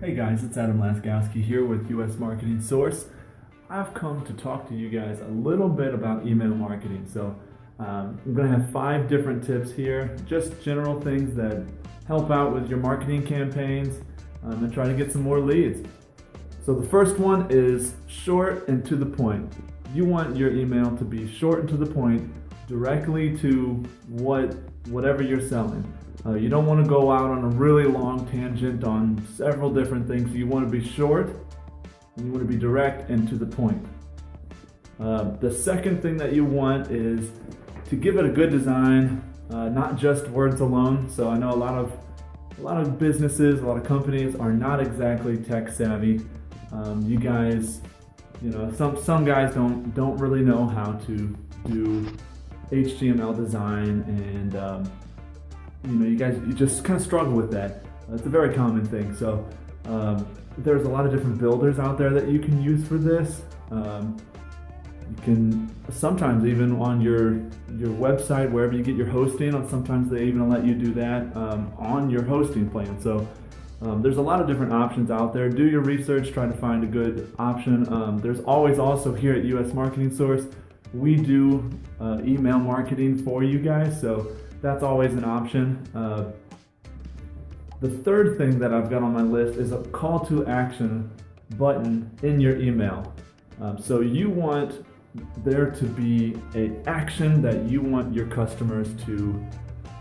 Hey guys, it's Adam Laskowski here with US Marketing Source. I've come to talk to you guys a little bit about email marketing. I'm going to have 5 different tips here, just general things that help out with your marketing campaigns and try to get some more leads. So the first one is short and to the point. You want your email to be short and to the point, directly to whatever you're selling. You don't want to go out on a really long tangent on several different things. You want to be short and you want to be direct and to the point. The second thing that you want is to give it a good design, not just words alone. So I know a lot of businesses, a lot of companies are not exactly tech savvy. You guys, some guys don't really know how to do HTML design, and you just kind of struggle with that. It's a very common thing. So there's a lot of different builders out there that you can use for this. You can sometimes even on your website, wherever you get your hosting, sometimes they even let you do that on your hosting plan. So there's a lot of different options out there. Do your research, try to find a good option. There's always also here at US Marketing Source, we do email marketing for you guys, so that's always an option. The third thing that I've got on my list is a call to action button in your email. So you want there to be an action that you want your customers to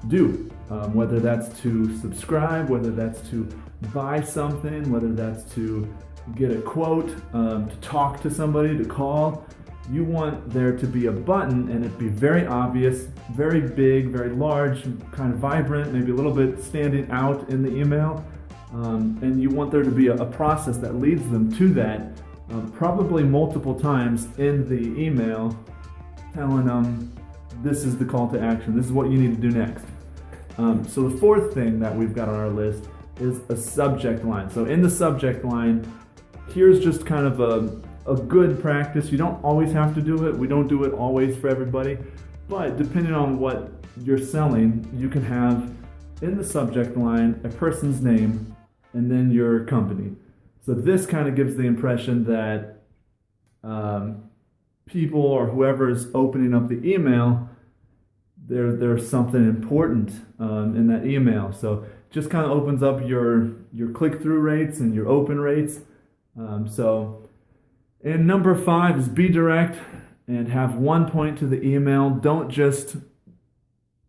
do, whether that's to subscribe, whether that's to buy something, whether that's to get a quote, to talk to somebody, to call. You want there to be a button and it be very obvious, very big, very large, kind of vibrant, maybe a little bit standing out in the email. And you want there to be a process that leads them to that, probably multiple times in the email, telling them this is the call to action, this is what you need to do next. So the fourth thing that we've got on our list is a subject line. So in the subject line, here's just kind of a good practice. You don't always have to do it. We don't do it always for everybody, but depending on what you're selling, you can have in the subject line a person's name and then your company. So this kind of gives the impression that people or whoever is opening up the email, there's something important in that email. So just kind of opens up your click-through rates and your open rates. And number 5 is be direct and have one point to the email. Don't just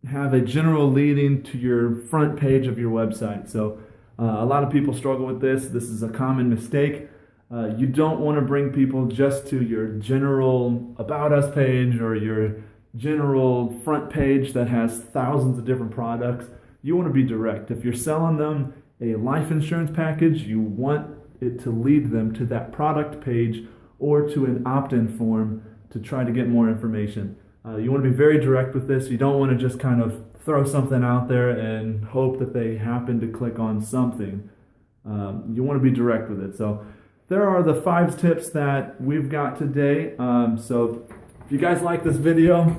have a general leading to your front page of your website. So a lot of people struggle with this. This is a common mistake. You don't want to bring people just to your general About Us page or your general front page that has thousands of different products. You want to be direct. If you're selling them a life insurance package, you want it to lead them to that product page or to an opt-in form to try to get more information. You want to be very direct with this. You don't want to just kind of throw something out there and hope that they happen to click on something. You want to be direct with it. So there are the 5 tips that we've got today. So if you guys like this video,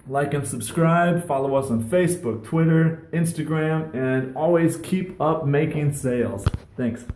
like and subscribe, follow us on Facebook, Twitter, Instagram, and always keep up making sales. Thanks.